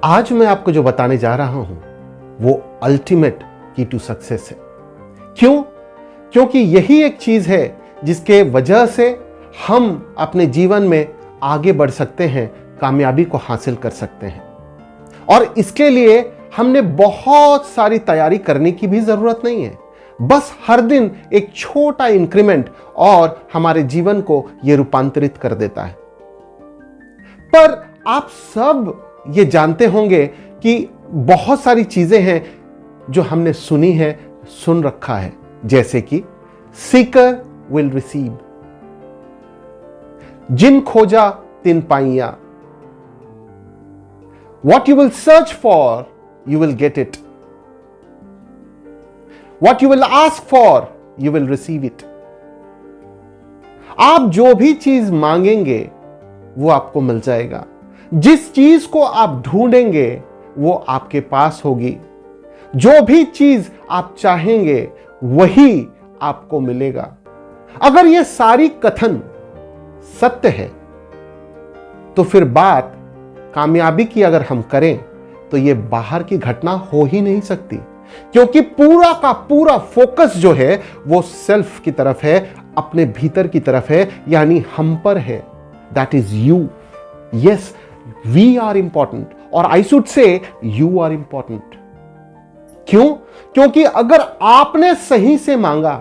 आज मैं आपको जो बताने जा रहा हूं वो अल्टीमेट की टू सक्सेस है। क्यों? क्योंकि यही एक चीज है जिसके वजह से हम अपने जीवन में आगे बढ़ सकते हैं, कामयाबी को हासिल कर सकते हैं। और इसके लिए हमने बहुत सारी तैयारी करने की भी जरूरत नहीं है। बस हर दिन एक छोटा इंक्रीमेंट और हमारे जीवन को यह रूपांतरित कर देता है। पर आप सब ये जानते होंगे कि बहुत सारी चीजें हैं जो हमने सुनी है, सुन रखा है, जैसे कि सीकर विल रिसीव, जिन खोजा तिन पाइया, what you will search for, you will get it. What you will ask for, you will receive it. आप जो भी चीज मांगेंगे वो आपको मिल जाएगा। जिस चीज को आप ढूंढेंगे वो आपके पास होगी। जो भी चीज आप चाहेंगे वही आपको मिलेगा। अगर ये सारी कथन सत्य है तो फिर बात कामयाबी की अगर हम करें तो ये बाहर की घटना हो ही नहीं सकती, क्योंकि पूरा का पूरा फोकस जो है वो सेल्फ की तरफ है, अपने भीतर की तरफ है, यानी हम पर है। That is you. Yes, we are important, और I should say you are important. क्यों? क्योंकि अगर आपने सही से मांगा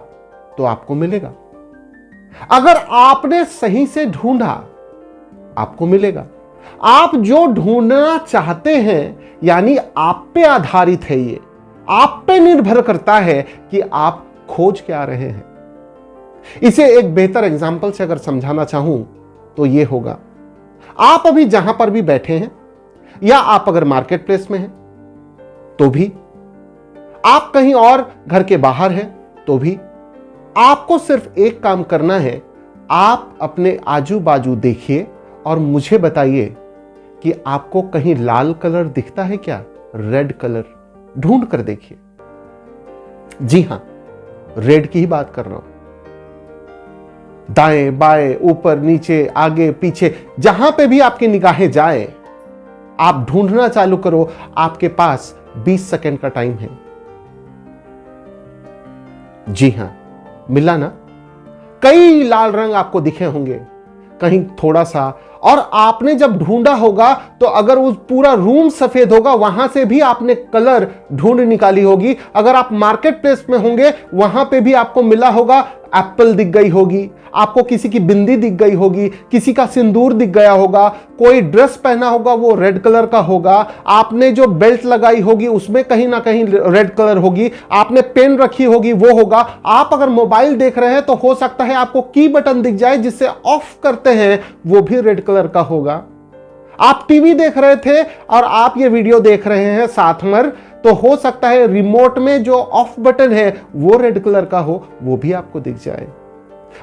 तो आपको मिलेगा। अगर आपने सही से ढूंढा आपको मिलेगा। आप जो ढूंढना चाहते हैं, यानी आप पे आधारित है, ये आप पे निर्भर करता है कि आप खोज क्या रहे हैं। इसे एक बेहतर एग्जाम्पल से अगर समझाना चाहूं तो यह होगा, आप अभी जहां पर भी बैठे हैं, या आप अगर मार्केट प्लेस में हैं तो भी, आप कहीं और घर के बाहर हैं तो भी, आपको सिर्फ एक काम करना है। आप अपने आजू बाजू देखिए और मुझे बताइए कि आपको कहीं लाल कलर दिखता है क्या? रेड कलर ढूंढ कर देखिए। जी हां, रेड की ही बात कर रहा हूं। दाएं बाएं, ऊपर नीचे, आगे पीछे, जहां पे भी आपकी निगाहें जाए, आप ढूंढना चालू करो। आपके पास 20 सेकंड का टाइम है। जी हां, मिला ना? कई लाल रंग आपको दिखे होंगे, कहीं थोड़ा सा, और आपने जब ढूंढा होगा तो अगर उस पूरा रूम सफेद होगा, वहां से भी आपने कलर ढूंढ निकाली होगी। अगर आप मार्केट प्लेस में होंगे वहां पे भी आपको मिला होगा, एप्पल दिख गई होगी, आपको किसी की बिंदी दिख गई होगी, किसी का सिंदूर दिख गया होगा, कोई ड्रेस पहना होगा वो रेड कलर का होगा, आपने जो बेल्ट लगाई होगी उसमें कहीं ना कहीं रेड कलर होगी, आपने पेन रखी होगी वो होगा। आप अगर मोबाइल देख रहे हैं तो हो सकता है आपको की बटन दिख जाए जिससे ऑफ करते हैं, वो भी रेड कलर का होगा। आप टीवी देख रहे थे और आप ये वीडियो देख रहे हैं साथ में, तो हो सकता है रिमोट में जो ऑफ बटन है वो रेड कलर का हो, वो भी आपको दिख जाए।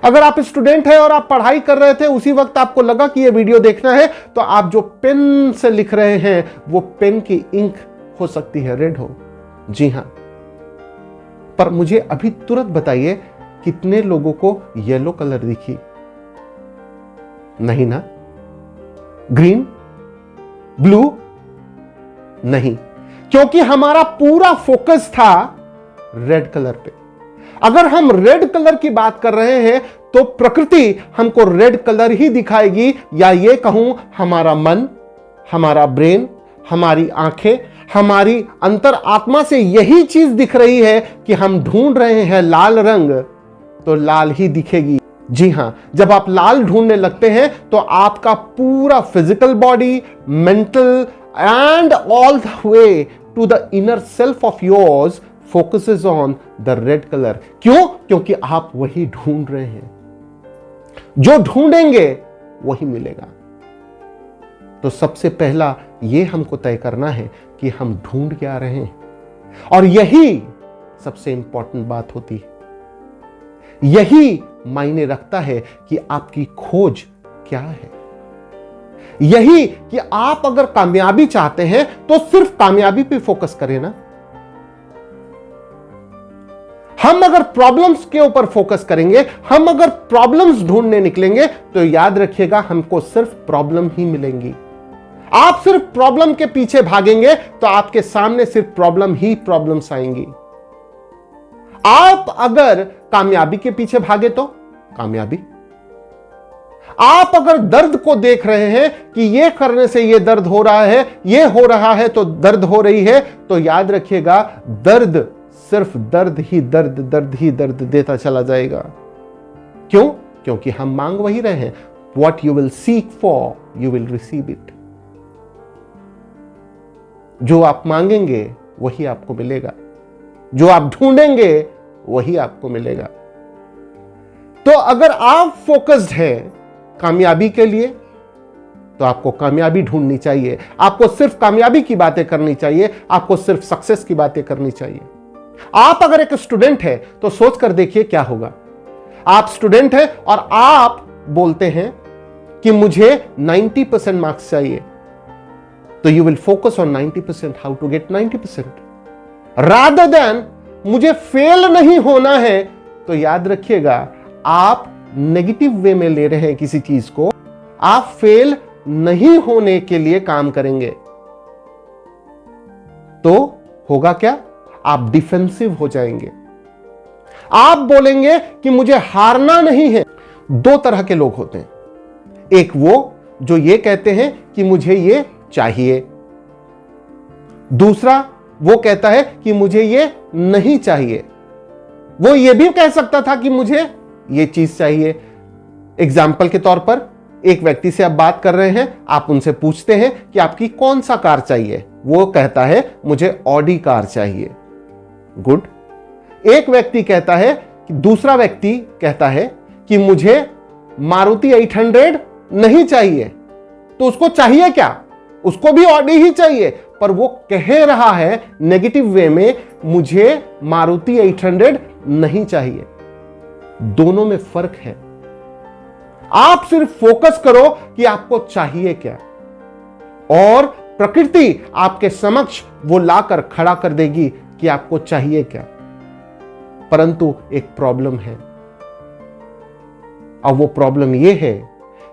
अगर आप स्टूडेंट हैं और आप पढ़ाई कर रहे थे, उसी वक्त आपको लगा कि ये वीडियो देखना है, तो आप जो पेन से लिख रहे हैं वो पेन की इंक हो सकती है रेड हो। जी हां, पर मुझे अभी तुरंत बताइए कितने लोगों को येलो कलर दिखी? नहीं ना? Green, blue? नहीं, क्योंकि हमारा पूरा फोकस था रेड कलर पे। अगर हम रेड कलर की बात कर रहे हैं तो प्रकृति हमको रेड कलर ही दिखाएगी, या ये कहूं हमारा मन, हमारा ब्रेन, हमारी आंखें, हमारी अंतर आत्मा से यही चीज दिख रही है कि हम ढूंढ रहे हैं लाल रंग, तो लाल ही दिखेगी। जी हां, जब आप लाल ढूंढने लगते हैं तो आपका पूरा physical body, mental and all the way to the inner self of yours focuses on the red color. क्यों? क्योंकि आप वही ढूंढ रहे हैं। जो ढूंढेंगे वही मिलेगा। तो सबसे पहला ये हमको तय करना है कि हम ढूंढ क्या रहे हैं, और यही सबसे इंपॉर्टेंट बात होती है। यही मायने रखता है कि आपकी खोज क्या है। यही कि आप अगर कामयाबी चाहते हैं तो सिर्फ कामयाबी पे फोकस करें ना। हम अगर प्रॉब्लम्स के ऊपर फोकस करेंगे, हम अगर प्रॉब्लम्स ढूंढने निकलेंगे, तो याद रखिएगा हमको सिर्फ प्रॉब्लम ही मिलेंगी। आप सिर्फ प्रॉब्लम के पीछे भागेंगे तो आपके सामने सिर्फ प्रॉब्लम ही प्रॉब्लम्स आएंगी। आप अगर कामयाबी के पीछे भागे तो कामयाबी। आप अगर दर्द को देख रहे हैं कि ये करने से ये दर्द हो रहा है, ये हो रहा है तो दर्द हो रही है, तो याद रखिएगा दर्द सिर्फ दर्द ही दर्द देता चला जाएगा। क्यों? क्योंकि हम मांग वही रहे हैं। What you will seek for, you will receive it. जो आप मांगेंगे वही आपको मिलेगा, जो आप ढूंढेंगे वही आपको मिलेगा। तो अगर आप फोकस्ड हैं कामयाबी के लिए तो आपको कामयाबी ढूंढनी चाहिए। आपको सिर्फ कामयाबी की बातें करनी चाहिए, आपको सिर्फ सक्सेस की बातें करनी चाहिए। आप अगर एक स्टूडेंट है तो सोच कर देखिए क्या होगा। आप स्टूडेंट हैं और आप बोलते हैं कि मुझे 90% मार्क्स चाहिए, तो you will focus on 90%, how to get 90%। Rather than मुझे फेल नहीं होना है, तो याद रखिएगा आप नेगेटिव वे में ले रहे हैं किसी चीज को। आप फेल नहीं होने के लिए काम करेंगे तो होगा क्या? आप डिफेंसिव हो जाएंगे। आप बोलेंगे कि मुझे हारना नहीं है। दो तरह के लोग होते हैं, एक वो जो ये कहते हैं कि मुझे ये चाहिए, दूसरा वो कहता है कि मुझे ये नहीं चाहिए। वो ये भी कह सकता था कि मुझे ये चीज चाहिए। एग्जाम्पल के तौर पर एक व्यक्ति से आप बात कर रहे हैं, आप उनसे पूछते हैं कि आपकी कौन सा कार चाहिए, वो कहता है मुझे ऑडी कार चाहिए। गुड। एक व्यक्ति कहता है कि दूसरा व्यक्ति कहता है कि मुझे मारुति 800 नहीं चाहिए, तो उसको चाहिए क्या? उसको भी ऑडी ही चाहिए, पर वो कह रहा है नेगेटिव वे में मुझे मारुति 800 नहीं चाहिए। दोनों में फर्क है। आप सिर्फ फोकस करो कि आपको चाहिए क्या, और प्रकृति आपके समक्ष वो लाकर खड़ा कर देगी कि आपको चाहिए क्या। परंतु एक प्रॉब्लम है, और वो प्रॉब्लम ये है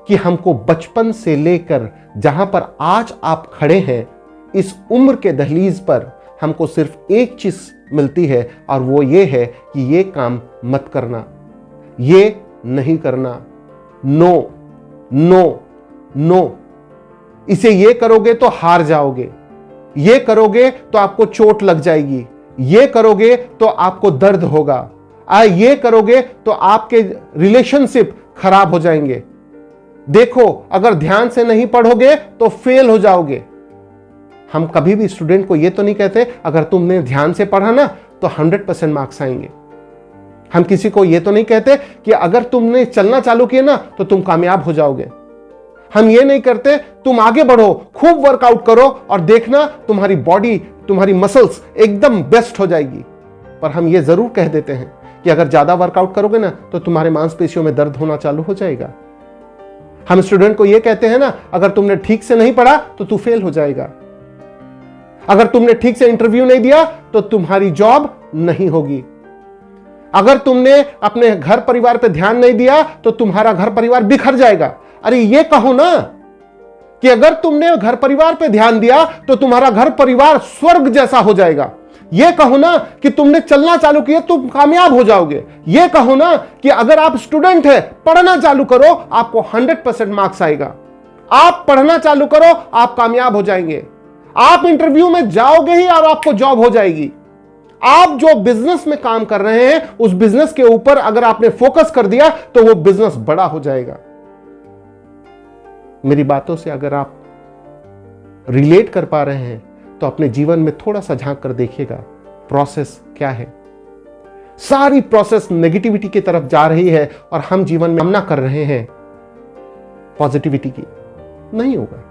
कि हमको बचपन से लेकर जहां पर आज आप खड़े हैं, इस उम्र के दहलीज पर हमको सिर्फ एक चीज मिलती है, और वो ये है कि ये काम मत करना, ये नहीं करना, नो नो नो। इसे ये करोगे तो हार जाओगे, ये करोगे तो आपको चोट लग जाएगी, ये करोगे तो आपको दर्द होगा, ये करोगे तो आपके रिलेशनशिप खराब हो जाएंगे। देखो, अगर ध्यान से नहीं पढ़ोगे तो फेल हो जाओगे। हम कभी भी स्टूडेंट को ये तो नहीं कहते अगर तुमने ध्यान से पढ़ा ना तो 100% मार्क्स आएंगे। हम किसी को ये तो नहीं कहते कि अगर तुमने चलना चालू किया ना तो तुम कामयाब हो जाओगे। हम ये नहीं करते तुम आगे बढ़ो, खूब वर्कआउट करो और देखना तुम्हारी बॉडी, तुम्हारी मसल्स एकदम बेस्ट हो जाएगी। पर हम ये जरूर कह देते हैं कि अगर ज्यादा वर्कआउट करोगे ना तो तुम्हारे मांसपेशियों में दर्द होना चालू हो जाएगा। हम स्टूडेंट को ये कहते हैं ना, अगर तुमने ठीक से नहीं पढ़ा तो तू फेल हो जाएगा, अगर तुमने ठीक से इंटरव्यू नहीं दिया तो तुम्हारी जॉब नहीं होगी, अगर तुमने अपने घर परिवार पे ध्यान नहीं दिया तो तुम्हारा घर परिवार बिखर जाएगा। अरे ये कहो ना कि अगर तुमने घर परिवार पे ध्यान दिया तो तुम्हारा घर परिवार स्वर्ग जैसा हो जाएगा। ये कहो ना कि तुमने चलना चालू किया तुम कामयाब हो जाओगे। ये कहो ना कि अगर आप स्टूडेंट है, पढ़ना चालू करो, आपको 100% मार्क्स आएगा। आप पढ़ना चालू करो, आप कामयाब हो जाएंगे। आप इंटरव्यू में जाओगे ही और आपको जॉब हो जाएगी। आप जो बिजनेस में काम कर रहे हैं उस बिजनेस के ऊपर अगर आपने फोकस कर दिया तो वो बिजनेस बड़ा हो जाएगा। मेरी बातों से अगर आप रिलेट कर पा रहे हैं तो अपने जीवन में थोड़ा सा झांक कर देखिएगा प्रोसेस क्या है। सारी प्रोसेस नेगेटिविटी की तरफ जा रही है और हम जीवन में सामना कर रहे हैं पॉजिटिविटी की। नहीं होगा।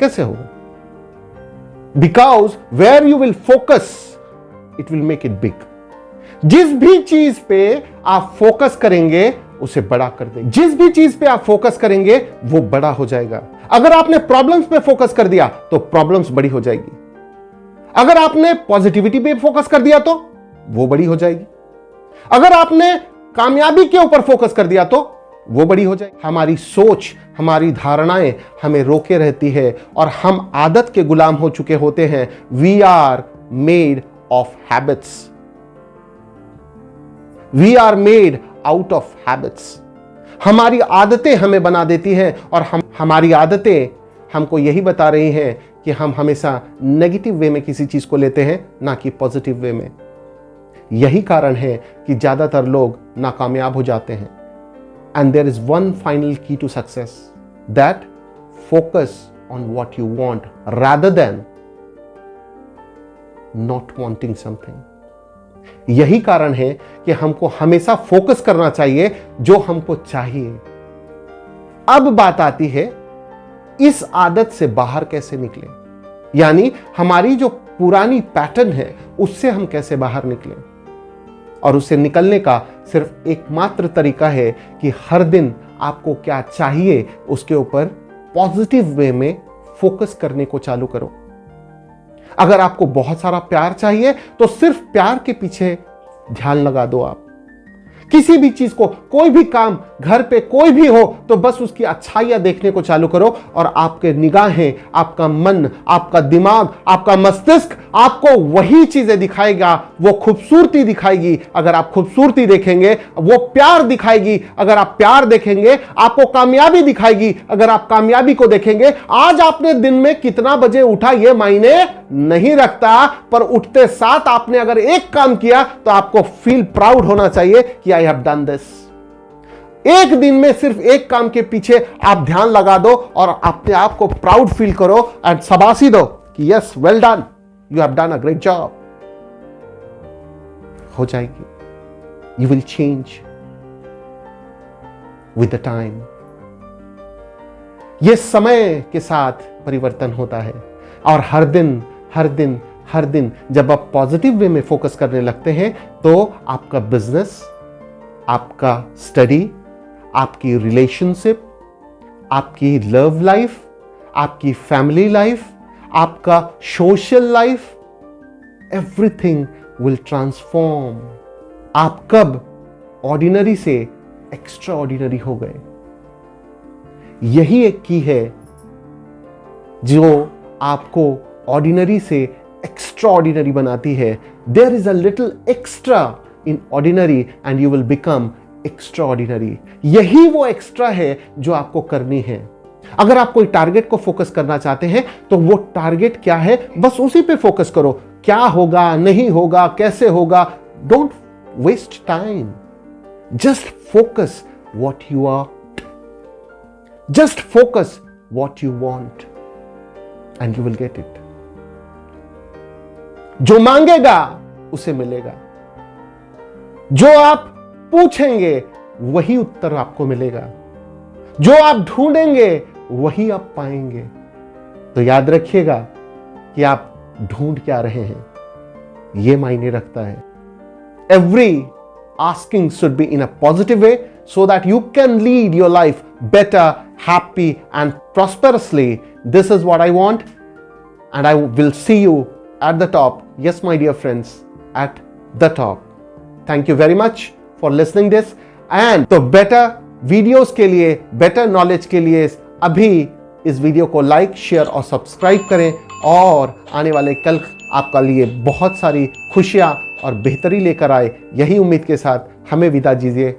कैसे होगा? Because where you will focus it will make it big. जिस भी चीज पे आप फोकस करेंगे उसे बड़ा कर देंगे। जिस भी चीज पे आप फोकस करेंगे वो बड़ा हो जाएगा। अगर आपने प्रॉब्लम्स पे फोकस कर दिया तो प्रॉब्लम्स बड़ी हो जाएगी। अगर आपने पॉजिटिविटी पे फोकस कर दिया तो वो बड़ी हो जाएगी। अगर आपने कामयाबी के ऊपर फोकस कर दिया तो वो बड़ी हो जाए। हमारी सोच, हमारी धारणाएं हमें रोके रहती है और हम आदत के गुलाम हो चुके होते हैं। We are made of habits, we are made out of habits. हमारी आदतें हमें बना देती हैं और हमारी आदतें हमको यही बता रही हैं कि हम हमेशा नेगेटिव वे में किसी चीज को लेते हैं, ना कि पॉजिटिव वे में। यही कारण है कि ज्यादातर लोग नाकामयाब हो जाते हैं। And there is one final key to success, that focus on what you want rather than not wanting something. यही कारण है कि हमको हमेशा फोकस करना चाहिए जो हमको चाहिए। अब बात आती है इस आदत से बाहर कैसे निकलें, यानी हमारी जो पुरानी पैटर्न है उससे हम कैसे बाहर निकलें। और उससे निकलने का सिर्फ एकमात्र तरीका है कि हर दिन आपको क्या चाहिए उसके ऊपर पॉजिटिव वे में फोकस करने को चालू करो। अगर आपको बहुत सारा प्यार चाहिए तो सिर्फ प्यार के पीछे ध्यान लगा दो। आप किसी भी चीज को, कोई भी काम, घर पे कोई भी हो तो बस उसकी अच्छाइयां देखने को चालू करो और आपके निगाहें, आपका मन, आपका दिमाग, आपका मस्तिष्क आपको वही चीजें दिखाएगा, वो खूबसूरती दिखाएगी। अगर आप खूबसूरती देखेंगे वो प्यार दिखाएगी, अगर आप प्यार देखेंगे आपको कामयाबी दिखाएगी, अगर आप कामयाबी को देखेंगे। आज आपने दिन में कितना बजे उठा ये मायने नहीं रखता, पर उठते साथ आपने अगर एक काम किया तो आपको फील प्राउड होना चाहिए कि आई हैव डन दिस। एक दिन में सिर्फ एक काम के पीछे आप ध्यान लगा दो और अपने आप को प्राउड फील करो एंड शाबाशी दो कि yes, well done, you have done a great job. हो जाएगी। You will change with the time. यह समय के साथ परिवर्तन होता है और हर दिन हर दिन हर दिन जब आप पॉजिटिव वे में फोकस करने लगते हैं तो आपका बिजनेस, आपका स्टडी, आपकी रिलेशनशिप, आपकी लव लाइफ, आपकी फैमिली लाइफ, आपका social life, everything will transform. आप कब ऑर्डिनरी से एक्स्ट्रा ऑर्डिनरी हो गए। यही एक की है जो आपको ऑर्डिनरी से एक्स्ट्रा ऑर्डिनरी बनाती है। There is a little extra in ordinary and you will become extraordinary. यही वो एक्स्ट्रा है जो आपको करनी है। अगर आप कोई टारगेट को फोकस करना चाहते हैं तो वो टारगेट क्या है, बस उसी पे फोकस करो। क्या होगा, नहीं होगा, कैसे होगा, don't waste time. Just focus what you are, just focus what you want and you will get it. जो मांगेगा उसे मिलेगा, जो आप पूछेंगे वही उत्तर आपको मिलेगा, जो आप ढूंढेंगे वही आप पाएंगे। तो याद रखिएगा कि आप ढूंढ क्या रहे हैं, यह मायने रखता है। Every asking should be in a positive way so that you can lead your life better, happy and prosperously. This is what I want and I will see you at the top. Yes, my dear friends, at the top. Thank you very much for listening this and तो better videos के लिए, better knowledge के लिए अभी इस video को like, share और subscribe करें और आने वाले कल आपका लिए बहुत सारी खुशियां और बेहतरी लेकर आए। यही उम्मीद के साथ हमें विदा दीजिए।